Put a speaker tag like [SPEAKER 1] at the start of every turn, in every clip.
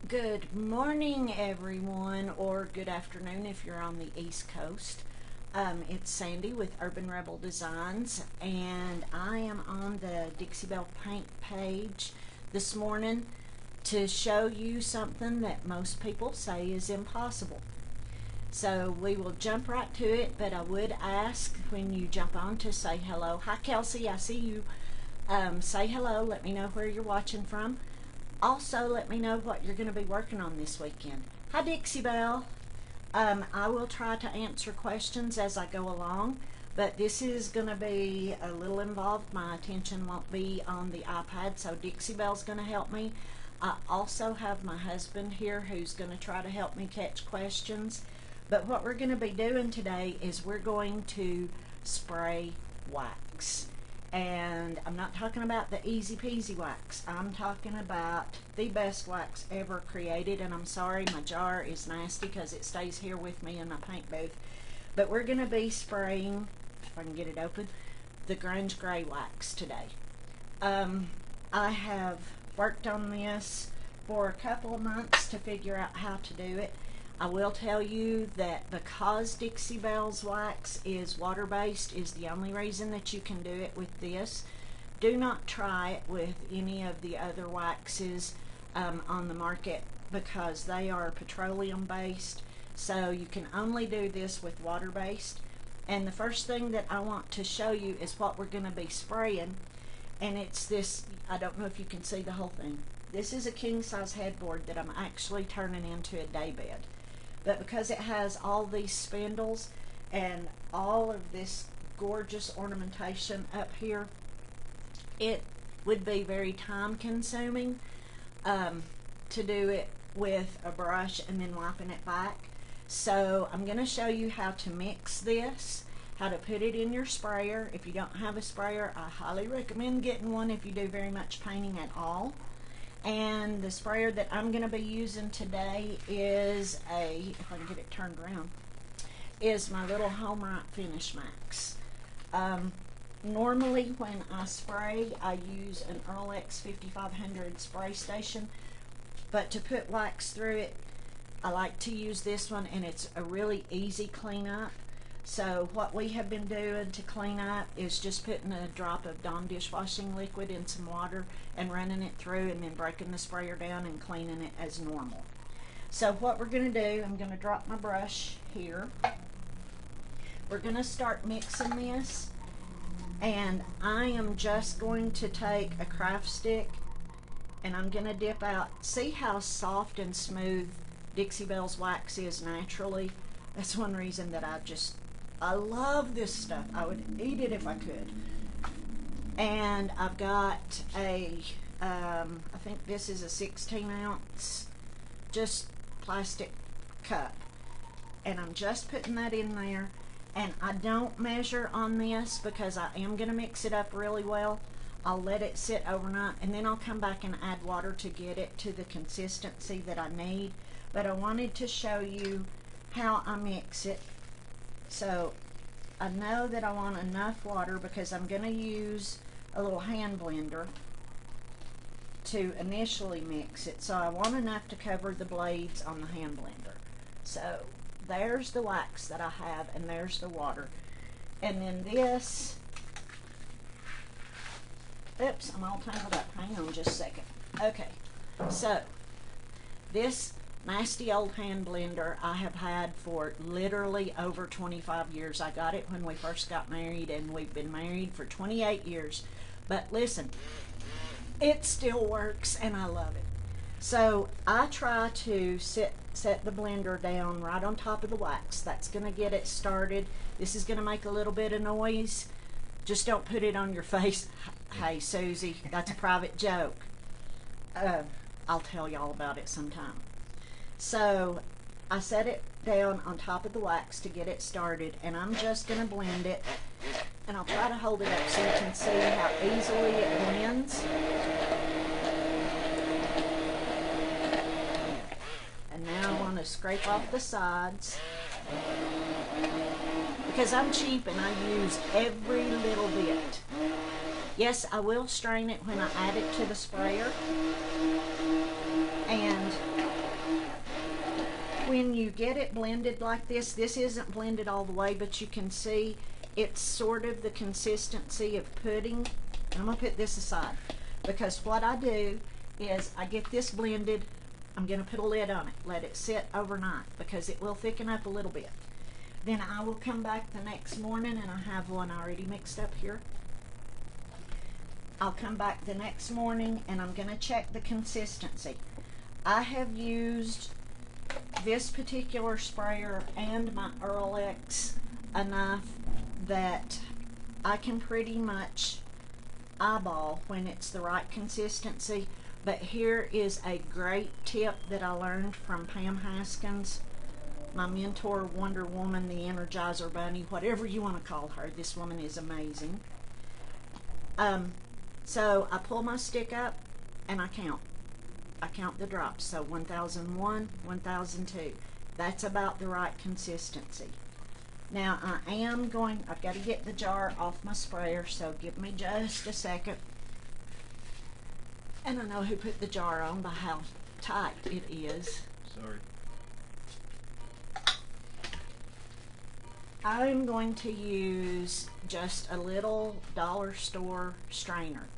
[SPEAKER 1] Good morning, everyone, or good afternoon if you're on the East Coast. It's Sandy with Urban Rebel Designs, and I am on the Dixie Belle Paint page this morning to show you something that most people say is impossible. So we will jump right to it, but I would ask when you jump on to say hello. Hi, Kelsey, I see you. Say hello, let me know where you're watching from. Also, let me know what you're going to be working on this weekend. Hi, Dixie Belle. I will try to answer questions as I go along, but this is going to be a little involved. My attention won't be on the iPad, so Dixie Belle's going to help me. I also have my husband here who's going to try to help me catch questions. But what we're going to be doing today is we're going to spray wax. And I'm not talking about the easy peasy wax. I'm talking about the best wax ever created. And I'm sorry, my jar is nasty because it stays here with me in my paint booth. But we're going to be spraying, if I can get it open, the Grunge Gray wax today. I have worked on this for a couple of months to figure out how to do it. I will tell you that because Dixie Belle's wax is water-based is the only reason that you can do it with this. Do not try it with any of the other waxes on the market because they are petroleum-based. So you can only do this with water-based. And the first thing that I want to show you is what we're going to be spraying. And it's this, I don't know if you can see the whole thing. This is a king-size headboard that I'm actually turning into a daybed. But because it has all these spindles and all of this gorgeous ornamentation up here, it would be very time consuming to do it with a brush and then wiping it back. So I'm going to show you how to mix this, how to put it in your sprayer. If you don't have a sprayer, I highly recommend getting one if you do very much painting at all. And the sprayer that I'm going to be using today is if I can get it turned around, is my little HomeRite Finish Max. Normally when I spray, I use an Earl X 5500 spray station, but to put wax through it, I like to use this one, and it's a really easy cleanup. So what we have been doing to clean up is just putting a drop of Dawn dishwashing liquid in some water and running it through and then breaking the sprayer down and cleaning it as normal. So what we're going to do, I'm going to drop my brush here. We're going to start mixing this, and I am just going to take a craft stick and I'm going to dip out. See how soft and smooth Dixie Belle's wax is naturally? That's one reason that I love this stuff. I would eat it if I could. And I've got I think this is a 16 ounce, just plastic cup. And I'm just putting that in there. And I don't measure on this because I am going to mix it up really well. I'll let it sit overnight and then I'll come back and add water to get it to the consistency that I need. But I wanted to show you how I mix it. So I know that I want enough water because I'm going to use a little hand blender to initially mix it. So I want enough to cover the blades on the hand blender. So there's the wax that I have, and there's the water. And then this, oops, I'm all tangled up. Hang on just a second. Okay, so this nasty old hand blender I have had for literally over 25 years. I got it when we first got married, and we've been married for 28 years. But listen, it still works and I love it. So I try to set the blender down right on top of the wax. That's going to get it started. This is going to make a little bit of noise. Just don't put it on your face. Hey, Susie, that's a private joke. I'll tell y'all about it sometime. So I set it down on top of the wax to get it started, and I'm just going to blend it, and I'll try to hold it up so you can see how easily it blends. And now I want to scrape off the sides because I'm cheap and I use every little bit. Yes, I will strain it when I add it to the sprayer, and when you get it blended like this isn't blended all the way, but you can see it's sort of the consistency of pudding. And I'm going to put this aside, because what I do is I get this blended. I'm going to put a lid on it, let it sit overnight, because it will thicken up a little bit. Then I will come back the next morning, and I have one already mixed up here. I'll come back the next morning and I'm going to check the consistency. I have used this particular sprayer and my Earl-X enough that I can pretty much eyeball when it's the right consistency. But here is a great tip that I learned from Pam Haskins, my mentor, Wonder Woman, the Energizer Bunny, whatever you want to call her. This woman is amazing. So I pull my stick up and I count. I count the drops. So 1001, 1002. That's about the right consistency. Now I've got to get the jar off my sprayer, so give me just a second. And I know who put the jar on by how tight it is.
[SPEAKER 2] Sorry.
[SPEAKER 1] I'm going to use just a little dollar store strainer.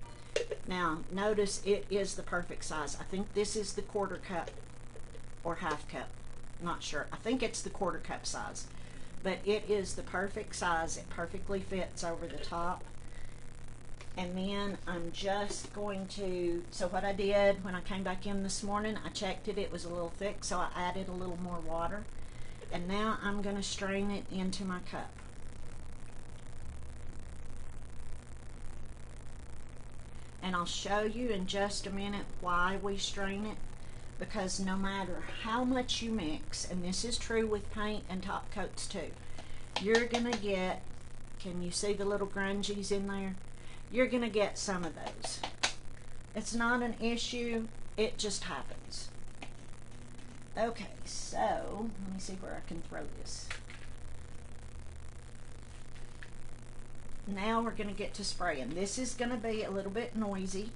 [SPEAKER 1] Now notice it is the perfect size. I think this is the 1/4 cup or 1/2 cup. Not sure. I think it's the 1/4 cup size. But it is the perfect size. It perfectly fits over the top. And then I'm just going to, so what I did when I came back in this morning, I checked it. It was a little thick, so I added a little more water. And now I'm going to strain it into my cup. And I'll show you in just a minute why we strain it. Because no matter how much you mix, and this is true with paint and top coats too, you're going to get, can you see the little grungies in there? You're going to get some of those. It's not an issue, it just happens. Okay, so let me see where I can throw this. Now we're going to get to spraying. This is going to be a little bit noisy,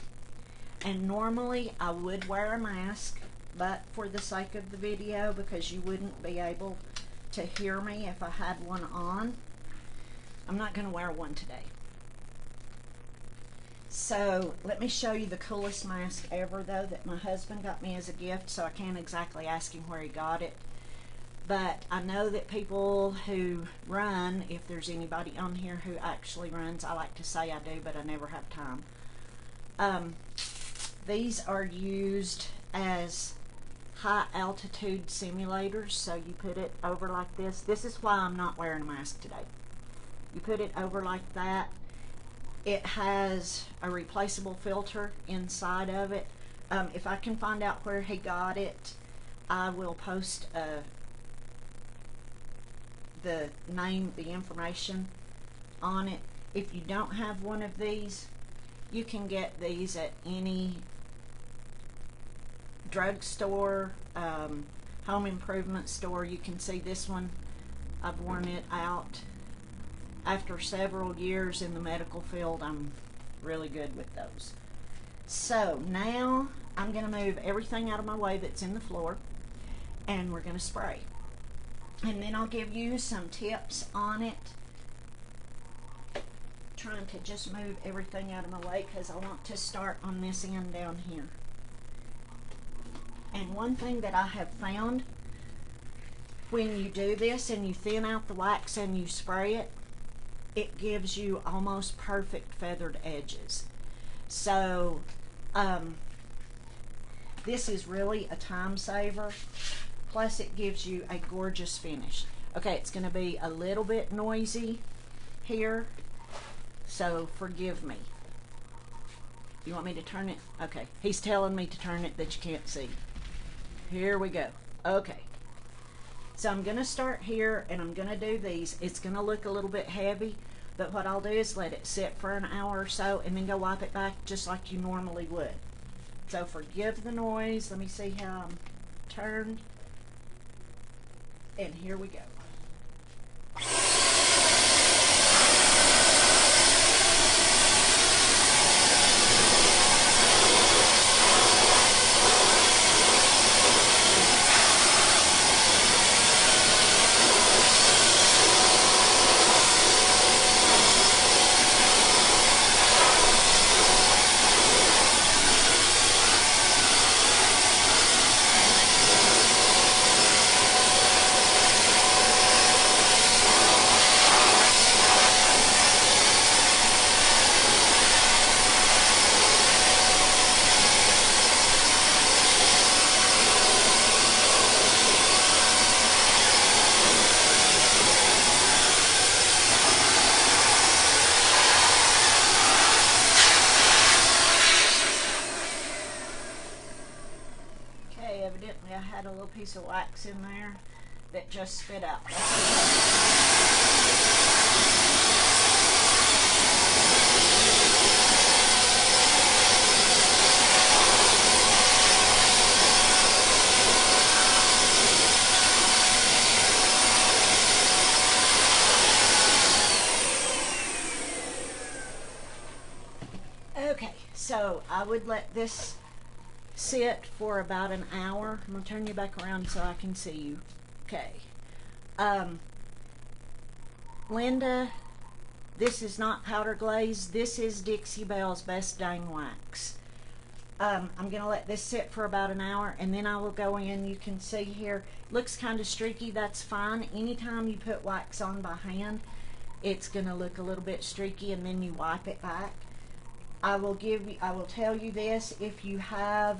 [SPEAKER 1] and normally I would wear a mask, but for the sake of the video, because you wouldn't be able to hear me if I had one on, I'm not going to wear one today. So let me show you the coolest mask ever, though, that my husband got me as a gift, so I can't exactly ask him where he got it. But I know that people who run, if there's anybody on here who actually runs, I like to say I do, but I never have time. These are used as high altitude simulators, so you put it over like this. This is why I'm not wearing a mask today. You put it over like that. It has a replaceable filter inside of it. If I can find out where he got it, I will post the name, the information on it. If you don't have one of these, you can get these at any drugstore, home improvement store. You can see this one, I've worn it out. After several years in the medical field, I'm really good with those. So now I'm going to move everything out of my way that's in the floor, and we're going to spray. And then I'll give you some tips on it. Trying to just move everything out of my way because I want to start on this end down here. And one thing that I have found, when you do this and you thin out the wax and you spray it, it gives you almost perfect feathered edges. So this is really a time saver. Plus it gives you a gorgeous finish. Okay, it's going to be a little bit noisy here, so forgive me. You want me to turn it? Okay, he's telling me to turn it that you can't see. Here we go. Okay. So I'm going to start here and I'm going to do these. It's going to look a little bit heavy, but what I'll do is let it sit for an hour or so and then go wipe it back just like you normally would. So forgive the noise. Let me see how I'm turned. And here we go. evidently I had a little piece of wax in there that just spit out. Okay, so I would let this sit for about an hour. I'm going to turn you back around so I can see you. Okay. Linda, this is not powder glaze. This is Dixie Belle's Best Dang Wax. I'm going to let this sit for about an hour, and then I will go in. You can see here, looks kind of streaky. That's fine. Anytime you put wax on by hand, it's going to look a little bit streaky, and then you wipe it back. I will tell you this, if you have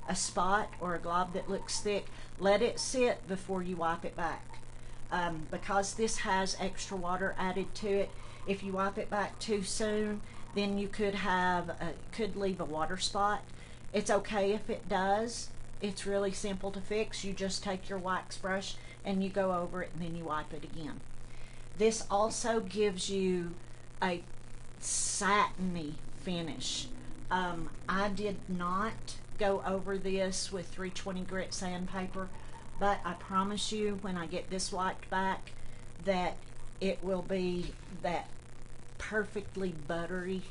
[SPEAKER 1] a spot or a glob that looks thick, let it sit before you wipe it back. Because this has extra water added to it, if you wipe it back too soon, then you could leave a water spot. It's okay if it does. It's really simple to fix. You just take your wax brush and you go over it, and then you wipe it again. This also gives you a satiny finish. I did not go over this with 320 grit sandpaper, but I promise you when I get this wiped back that it will be that perfectly buttery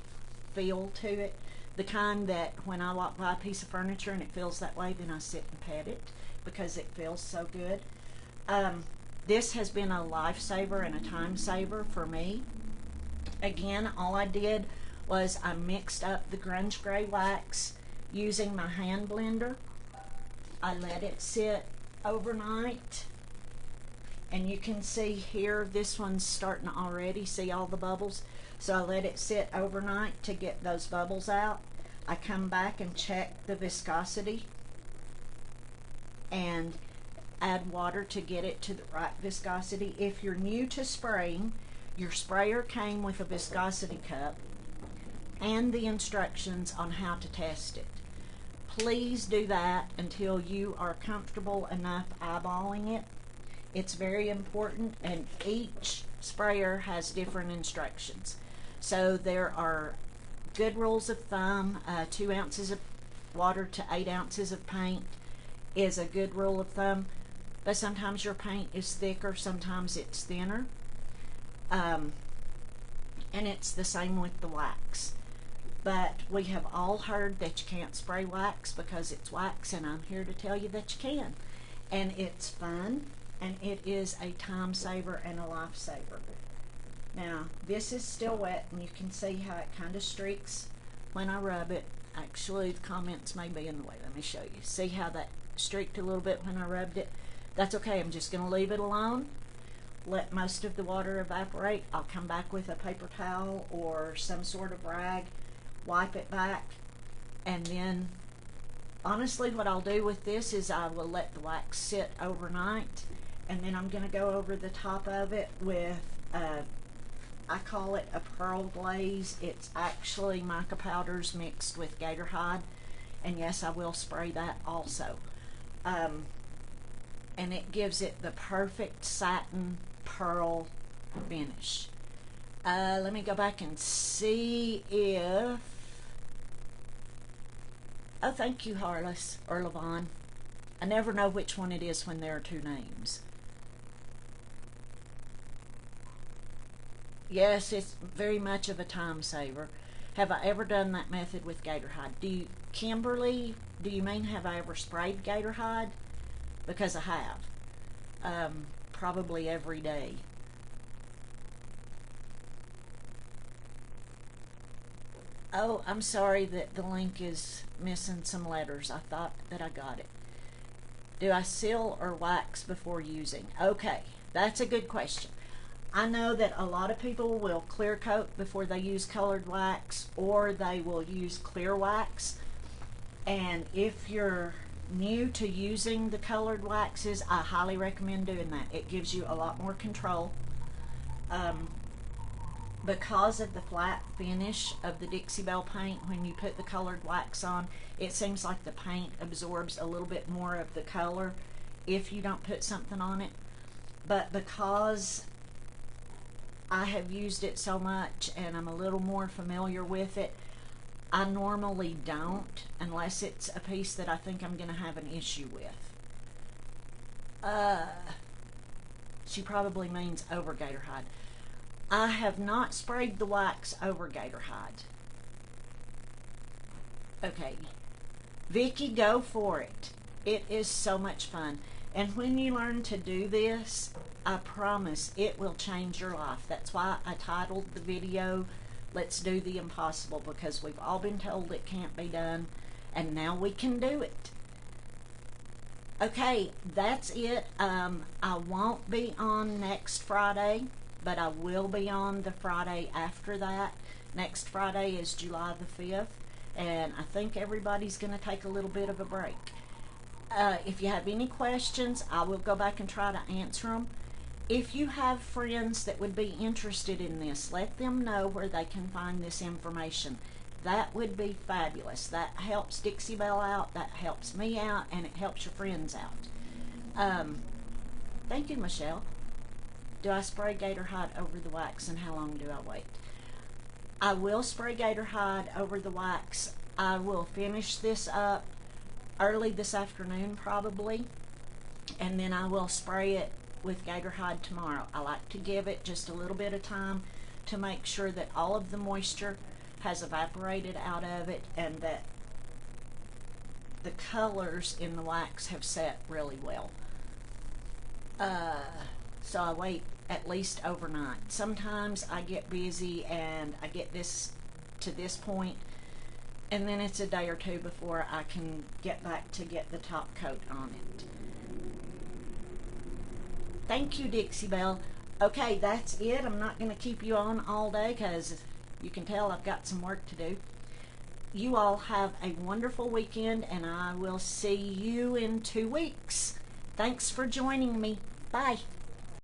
[SPEAKER 1] feel to it, the kind that when I walk by a piece of furniture and it feels that way, then I sit and pet it because it feels so good. This has been a lifesaver and a time saver for me. Again, all I did was I mixed up the grunge gray wax using my hand blender. I let it sit overnight, and you can see here this one's starting to already see all the bubbles, so I let it sit overnight to get those bubbles out. I come back and check the viscosity and add water to get it to the right viscosity. If you're new to spraying, your sprayer came with a viscosity cup and the instructions on how to test it. Please do that until you are comfortable enough eyeballing it. It's very important, and each sprayer has different instructions. So there are good rules of thumb. 2 ounces of water to 8 ounces of paint is a good rule of thumb, but sometimes your paint is thicker, sometimes it's thinner. And it's the same with the wax. But we have all heard that you can't spray wax because it's wax, and I'm here to tell you that you can. And it's fun, and it is a time saver and a life saver. Now, this is still wet, and you can see how it kind of streaks when I rub it. Actually, the comments may be in the way. Let me show you. See how that streaked a little bit when I rubbed it? That's okay. I'm just going to leave it alone. Let most of the water evaporate. I'll come back with a paper towel or some sort of rag, wipe it back, and then honestly what I'll do with this is I will let the wax sit overnight, and then I'm going to go over the top of it with I call it a pearl glaze. It's actually mica powders mixed with gator hide, and yes, I will spray that also. And it gives it the perfect satin pearl finish. Let me go back and see if... Oh, thank you, Harless, or Levon. I never know which one it is when there are 2 names. Yes, it's very much of a time saver. Have I ever done that method with gator hide? Kimberly, do you mean have I ever sprayed gator hide? Because I have. Probably every day. Oh, I'm sorry that the link is missing some letters. I thought that I got it. Do I seal or wax before using? Okay, that's a good question. I know that a lot of people will clear coat before they use colored wax, or they will use clear wax. And if you're new to using the colored waxes, I highly recommend doing that. It gives you a lot more control. because of the flat finish of the Dixie Belle paint, when you put the colored wax on, it seems like the paint absorbs a little bit more of the color if you don't put something on it. But because I have used it so much and I'm a little more familiar with it, I normally don't, unless it's a piece that I think I'm going to have an issue with. She probably means over gator hide. I have not sprayed the wax over gator hide. Okay, Vicki, go for it. It is so much fun. And when you learn to do this, I promise it will change your life. That's why I titled the video, Let's Do the Impossible, because we've all been told it can't be done, and now we can do it. Okay, that's it. I won't be on next Friday, but I will be on the Friday after that. Next Friday is July the 5th, and I think everybody's going to take a little bit of a break. If you have any questions, I will go back and try to answer them. If you have friends that would be interested in this, let them know where they can find this information. That would be fabulous. That helps Dixie Belle out, that helps me out, and it helps your friends out. Thank you, Michelle. Do I spray gator hide over the wax, and how long do I wait? I will spray gator hide over the wax. I will finish this up early this afternoon probably, and then I will spray it with gator hide tomorrow. I like to give it just a little bit of time to make sure that all of the moisture has evaporated out of it and that the colors in the wax have set really well. So I wait at least overnight. Sometimes I get busy and I get this to this point, and then it's a day or two before I can get back to get the top coat on it. Thank you, Dixie Belle. Okay, that's it. I'm not going to keep you on all day because you can tell I've got some work to do. You all have a wonderful weekend, and I will see you in 2 weeks. Thanks for joining me. Bye.